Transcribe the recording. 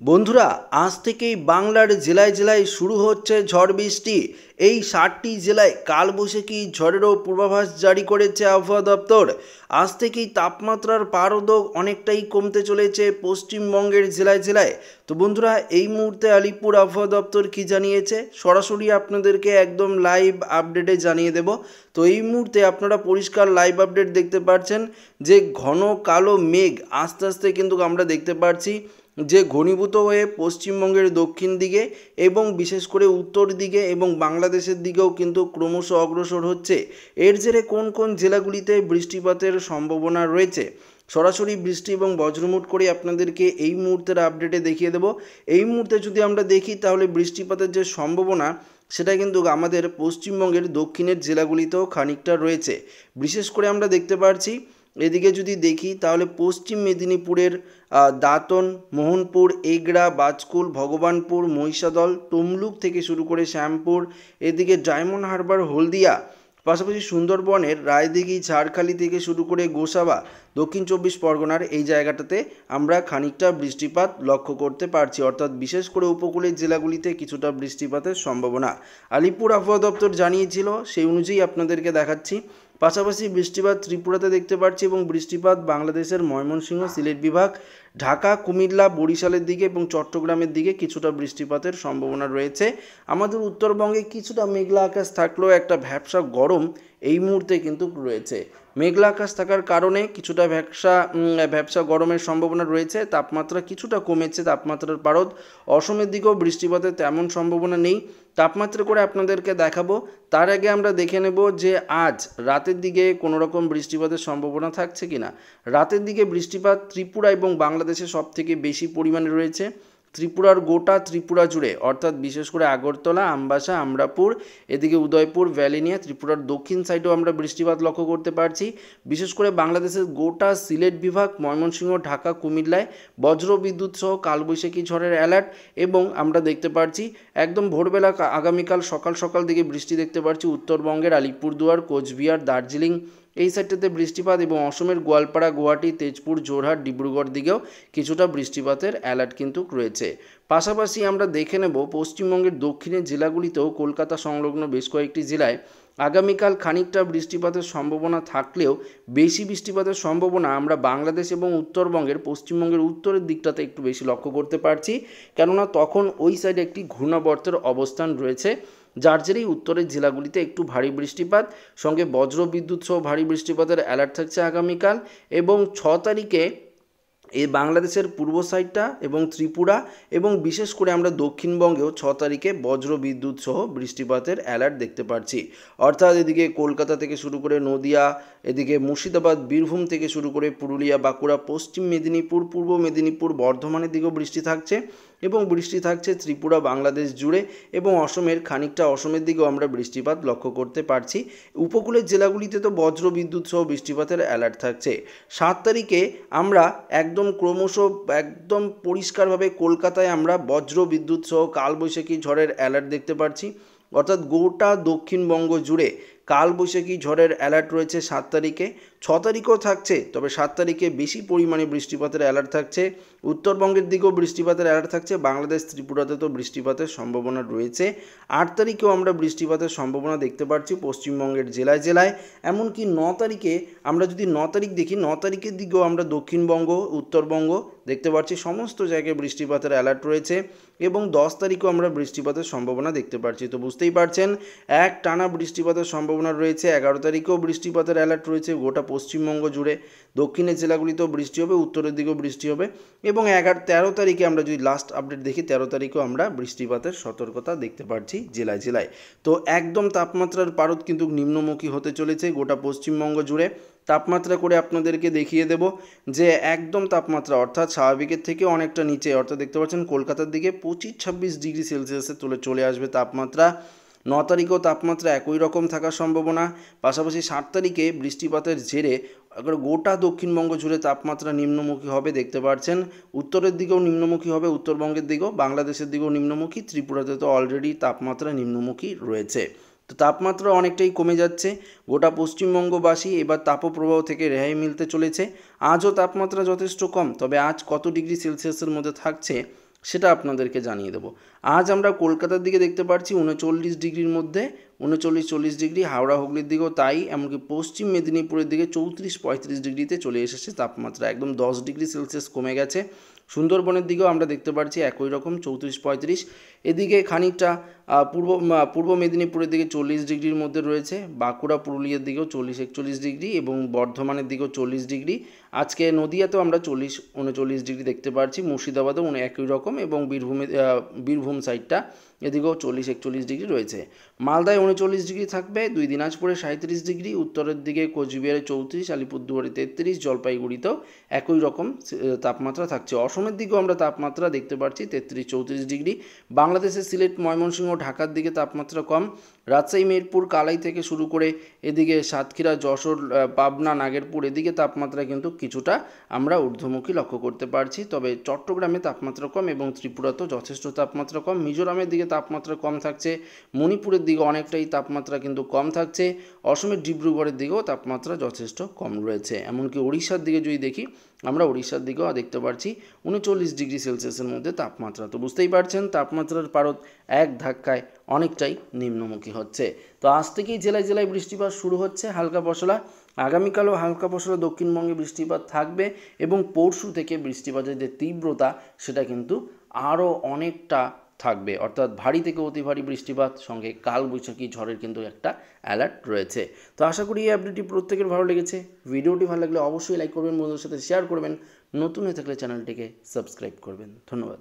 বন্ধুরা, আজ থেকেই বাংলার জেলায় জেলায় শুরু হচ্ছে ঝড় বৃষ্টি। এই 60টি জেলায় কালবৈশাখী ঝড়েরও পূর্বাভাস জারি করেছে আবহাওয়া দপ্তর। আজ থেকেই তাপমাত্রার পারদও অনেকটাই কমতে চলেছে পশ্চিমবঙ্গের জেলায় জেলায়। তো বন্ধুরা, এই মুহূর্তে আলিপুর আবহাওয়া দপ্তর কি জানিয়েছে সরাসরি আপনাদেরকে একদম লাইভ আপডেটে জানিয়ে দেব। তো এই মুহূর্তে আপনারা পরিষ্কার লাইভ আপডেট দেখতে পাচ্ছেন যে ঘন কালো মেঘ আস্তে আস্তে কিন্তু আমরা দেখতে পাচ্ছি যে ঘনীভূত হয়ে পশ্চিমবঙ্গের দক্ষিণ দিকে এবং বিশেষ করে উত্তর দিকে এবং বাংলাদেশের দিকেও কিন্তু ক্রমশ অগ্রসর হচ্ছে। এর জেরে কোন কোন জেলাগুলিতে বৃষ্টিপাতের সম্ভাবনা রয়েছে সরাসরি বৃষ্টি এবং বজ্রমুট করে আপনাদেরকে এই মুহূর্তের আপডেটে দেখিয়ে দেব। এই মুহূর্তে যদি আমরা দেখি তাহলে বৃষ্টিপাতের যে সম্ভাবনা সেটা কিন্তু আমাদের পশ্চিমবঙ্গের দক্ষিণের জেলাগুলিতেও খানিকটা রয়েছে। বিশেষ করে আমরা দেখতে পাচ্ছি এদিকে যদি দেখি তাহলে পশ্চিম মেদিনীপুরের দাঁতন, মোহনপুর, এগড়া, বাজকুল, ভগবানপুর, মহিষাদল, তমলুক থেকে শুরু করে শ্যামপুর, এদিকে ডায়মন্ড হারবার, হলদিয়া, পাশাপাশি সুন্দরবনের রায়দিঘি, ঝাড়খালি থেকে শুরু করে গোসাবা, দক্ষিণ 24 পরগনার এই জায়গাটাতে আমরা খানিকটা বৃষ্টিপাত লক্ষ্য করতে পারছি। অর্থাৎ বিশেষ করে উপকূলের জেলাগুলিতে কিছুটা বৃষ্টিপাতের সম্ভাবনা আলিপুর আবহাওয়া দপ্তর জানিয়েছিল, সেই অনুযায়ী আপনাদেরকে দেখাচ্ছি। পাশাপাশি বৃষ্টিপাত ত্রিপুরাতে দেখতে পাচ্ছি এবং বৃষ্টিপাত বাংলাদেশের ময়মনসিংহ, সিলেট বিভাগ, ঢাকা, কুমিল্লা, বরিশালের দিকে এবং চট্টগ্রামের দিকে কিছুটা বৃষ্টিপাতের সম্ভাবনা রয়েছে। আমাদের উত্তরবঙ্গে কিছুটা মেঘলা আকাশ থাকলেও একটা ভ্যাপসা গরম এই মুহূর্তে কিন্তু রয়েছে। মেঘলা আকাশ থাকার কারণে কিছুটা ভ্যাপসা গরমের সম্ভাবনা রয়েছে। তাপমাত্রা কিছুটা কমেছে, তাপমাত্রার পারদ। অসমের দিকেও বৃষ্টিপাতের তেমন সম্ভাবনা নেই। তাপমাত্রা করে আপনাদেরকে দেখাবো, তার আগে আমরা দেখে নেব যে আজ রাতের দিকে কোনো রকম বৃষ্টিপাতের সম্ভাবনা থাকছে কিনা। রাতের দিকে বৃষ্টিপাত ত্রিপুরা এবং বাংলাদেশে সবথেকে বেশি পরিমাণে রয়েছে। ত্রিপুরার গোটা ত্রিপুরা জুড়ে, অর্থাৎ বিশেষ করে আগরতলা, আমবাসা, আমরাপুর, এদিকে উদয়পুর, ভ্যালিনিয়া, ত্রিপুরার দক্ষিণ সাইডেও আমরা বৃষ্টিপাত লক্ষ্য করতে পারছি। বিশেষ করে বাংলাদেশের গোটা সিলেট বিভাগ, ময়মনসিংহ, ঢাকা, কুমিল্লায় বজ্র বিদ্যুৎ সহ কালবৈশাখী ঝড়ের অ্যালার্ট। এবং আমরা দেখতে পাচ্ছি একদম ভোরবেলা আগামীকাল সকাল সকাল দিকে বৃষ্টি দেখতে পাচ্ছি উত্তরবঙ্গের আলিপুরদুয়ার, কোচবিহার, দার্জিলিং এই সাইডটাতে বৃষ্টিপাত এবং অসমের গোয়ালপাড়া, গুয়াহাটি, তেজপুর, জোরহাট, ডিব্রুগড় দিকেও কিছুটা বৃষ্টিপাতের অ্যালার্ট কিন্তু রয়েছে। পাশাপাশি আমরা দেখে নেব পশ্চিমবঙ্গের দক্ষিণের জেলাগুলিতেও কলকাতা সংলগ্ন বেশ কয়েকটি জেলায় আগামীকাল খানিকটা বৃষ্টিপাতের সম্ভাবনা থাকলেও বেশি বৃষ্টিপাতের সম্ভাবনা আমরা বাংলাদেশ এবং উত্তরবঙ্গের পশ্চিমবঙ্গের উত্তরের দিকটাতে একটু বেশি লক্ষ্য করতে পারছি, কেননা তখন ওই সাইডে একটি ঘূর্ণাবর্তের অবস্থান রয়েছে, যার জেরেই উত্তরের জেলাগুলিতে একটু ভারী বৃষ্টিপাত সঙ্গে বজ্র বিদ্যুৎ সহ ভারী বৃষ্টিপাতের অ্যালার্ট থাকছে আগামীকাল। এবং 6 তারিখে এই বাংলাদেশের পূর্ব সাইডটা এবং ত্রিপুরা এবং বিশেষ করে আমরা দক্ষিণবঙ্গেও 6 তারিখে বজ্র বিদ্যুৎ সহ বৃষ্টিপাতের অ্যালার্ট দেখতে পাচ্ছি। অর্থাৎ এদিকে কলকাতা থেকে শুরু করে নদিয়া, এদিকে মুর্শিদাবাদ, বীরভূম থেকে শুরু করে পুরুলিয়া, বাঁকুড়া, পশ্চিম মেদিনীপুর, পূর্ব মেদিনীপুর, বর্ধমানের দিকেও বৃষ্টি থাকছে এবং বৃষ্টি থাকছে ত্রিপুরা, বাংলাদেশ জুড়ে এবং অসমের দিকেও আমরা বৃষ্টিপাত লক্ষ্য করতে পারছি। উপকূলের জেলাগুলিতে তো বজ্র বিদ্যুৎ সহ বৃষ্টিপাতের অ্যালার্ট থাকছে। 7 তারিখে আমরা একদম পরিষ্কারভাবে কলকাতায় আমরা বজ্র বিদ্যুৎ সহ কালবৈশাখী ঝড়ের অ্যালার্ট দেখতে পাচ্ছি। অর্থাৎ গোটা দক্ষিণবঙ্গ জুড়ে কালবৈশাখী ঝড়ের অ্যালার্ট রয়েছে 7 তারিখে। 6 তারিখেও থাকছে, তবে 7 তারিখে বেশি পরিমাণে বৃষ্টিপাতের অ্যালার্ট থাকছে। উত্তরবঙ্গের দিকেও বৃষ্টিপাতের অ্যালার্ট থাকছে, বাংলাদেশ ত্রিপুরাতে তো বৃষ্টিপাতের সম্ভাবনা রয়েছে। 8 তারিখেও আমরা বৃষ্টিপাতের সম্ভাবনা দেখতে পাচ্ছি পশ্চিমবঙ্গের জেলায় জেলায়। এমনকি 9 তারিখে আমরা যদি 9 তারিখ দেখি, 9 তারিখের দিকেও আমরা দক্ষিণবঙ্গ, উত্তরবঙ্গ দেখতে পাচ্ছি সমস্ত জায়গায় বৃষ্টিপাতের অ্যালার্ট রয়েছে। এবং 10 তারিখেও আমরা বৃষ্টিপাতের সম্ভাবনা দেখতে পাচ্ছি। তো বুঝতেই পারছেন এক টানা বৃষ্টিপাতের সম্ভাবনা রয়েছে। 11 তারিখেও বৃষ্টিপাতের অ্যালার্ট রয়েছে গোটা পশ্চিমবঙ্গ জুড়ে। দক্ষিণের জেলাগুলিতেও বৃষ্টি হবে, উত্তরের দিকেও বৃষ্টি হবে। এবং 13 তারিখে আমরা যদি লাস্ট আপডেট দেখি, 13 তারিখেও আমরা বৃষ্টিপাতের সতর্কতা দেখতে পাচ্ছি জেলায় জেলায়। তো একদম তাপমাত্রার পারদ কিন্তু নিম্নমুখী হতে চলেছে গোটা পশ্চিমবঙ্গ জুড়ে। তাপমাত্রা করে আপনাদেরকে দেখিয়ে দেব যে একদম তাপমাত্রা অর্থাৎ স্বাভাবিকের থেকে অনেকটা নিচে, অর্থাৎ দেখতে পাচ্ছেন কলকাতার দিকে 25-26 ডিগ্রি সেলসিয়াসে চলে আসবে তাপমাত্রা। 9 তারিখেও তাপমাত্রা একই রকম থাকার সম্ভাবনা। পাশাপাশি 7 তারিখে বৃষ্টিপাতের জেরে গোটা দক্ষিণবঙ্গ জুড়ে তাপমাত্রা নিম্নমুখী হবে দেখতে পাচ্ছেন। উত্তরের দিকেও নিম্নমুখী হবে, উত্তরবঙ্গের দিকেও, বাংলাদেশের দিকেও নিম্নমুখী, ত্রিপুরাতে তো অলরেডি তাপমাত্রা নিম্নমুখী রয়েছে। তো তাপমাত্রা অনেকটাই কমে যাচ্ছে। গোটা পশ্চিমবঙ্গবাসী এবার তাপপ্রবাহ থেকে রেহাই মিলতে চলেছে। আজও তাপমাত্রা যথেষ্ট কম, তবে আজ কত ডিগ্রি সেলসিয়াসের মধ্যে থাকছে সেটা আপনাদেরকে জানিয়ে দেবো। আজ আমরা কলকাতার দিকে দেখতে পাচ্ছি 39 ডিগ্রির মধ্যে 39-40 ডিগ্রি, হাওড়া হুগলির দিকেও তাই, এমনকি পশ্চিম মেদিনীপুরের দিকে 34-35 ডিগ্রিতে চলে এসেছে তাপমাত্রা, একদম 10 ডিগ্রি সেলসিয়াস কমে গেছে। সুন্দরবনের দিকেও আমরা দেখতে পাচ্ছি একই রকম 34-35। এদিকে খানিকটা পূর্ব মেদিনীপুরের দিকে 40 ডিগ্রির মধ্যে রয়েছে, বাঁকুড়া পুরুলিয়ার দিকেও 40-41 ডিগ্রি এবং বর্ধমানের দিকেও 40 ডিগ্রি। আজকে নদিয়াতেও আমরা 40-39 ডিগ্রি দেখতে পাচ্ছি, মুর্শিদাবাদেও একই রকম এবং বীরভূম সাইডটা এদিকেও 40-41 ডিগ্রি রয়েছে। মালদায় 39 ডিগ্রি থাকবে, দিনাজপুরে 37 ডিগ্রি, উত্তরের দিকে কোচবিহারে 34, আলিপুরদুয়ারে 33, জলপাইগুড়িতেও একই রকম তাপমাত্রা থাকছে। অসমের দিকেও আমরা তাপমাত্রা দেখতে পাচ্ছি 33-34 ডিগ্রি। বাংলাদেশের সিলেট, ময়মনসিংহ, ঢাকার দিকে তাপমাত্রা কম। রাজশাহী, মিরপুর, কালাই থেকে শুরু করে এদিকে সাতক্ষীরা, যশোর, পাবনা, নাগেরপুর এদিকে তাপমাত্রা কিন্তু কিছুটা আমরা ঊর্ধ্বমুখী লক্ষ্য করতে পারছি। তবে চট্টগ্রামে তাপমাত্রা কম এবং ত্রিপুরাতেও যথেষ্ট তাপমাত্রা কম। মিজোরামের দিকে তাপমাত্রা কম থাকছে, মণিপুরের দিকে অনেকটাই তাপমাত্রা কিন্তু কম থাকছে, অসমের ডিব্রুগড়ের দিকেও তাপমাত্রা যথেষ্ট কম রয়েছে। এমনকি ওড়িশার দিকে যদি দেখি, আমরা ওড়িশার দিকেও দেখতে পাচ্ছি 39 ডিগ্রি সেলসিয়াসের মধ্যে তাপমাত্রা। তো বুঝতেই পারছেন তাপমাত্রার পারদ এক ধাক্কায় অনেকটাই নিম্নমুখী হচ্ছে। তো আজ থেকেই জেলায় জেলায় বৃষ্টিপাত শুরু হচ্ছে হালকা পশলা। আগামীকালও হালকা পশলা দক্ষিণবঙ্গে বৃষ্টিপাত থাকবে এবং পরশু থেকে বৃষ্টিপাতের যে তীব্রতা সেটা কিন্তু আরও অনেকটা থাকবে, অর্থাৎ ভারী থেকে অতি ভারী বৃষ্টিপাত, সঙ্গে কালবৈশাখী ঝড়ের কিন্তু একটা অ্যালার্ট রয়েছে। তো আশা করি এই আপডেটটি প্রত্যেকের ভালো লেগেছে। ভিডিওটি ভালো লাগলে অবশ্যই লাইক করবেন, বন্ধুদের সাথে শেয়ার করবেন, নতুন হয়ে থাকলে চ্যানেলটিকে সাবস্ক্রাইব করবেন। ধন্যবাদ।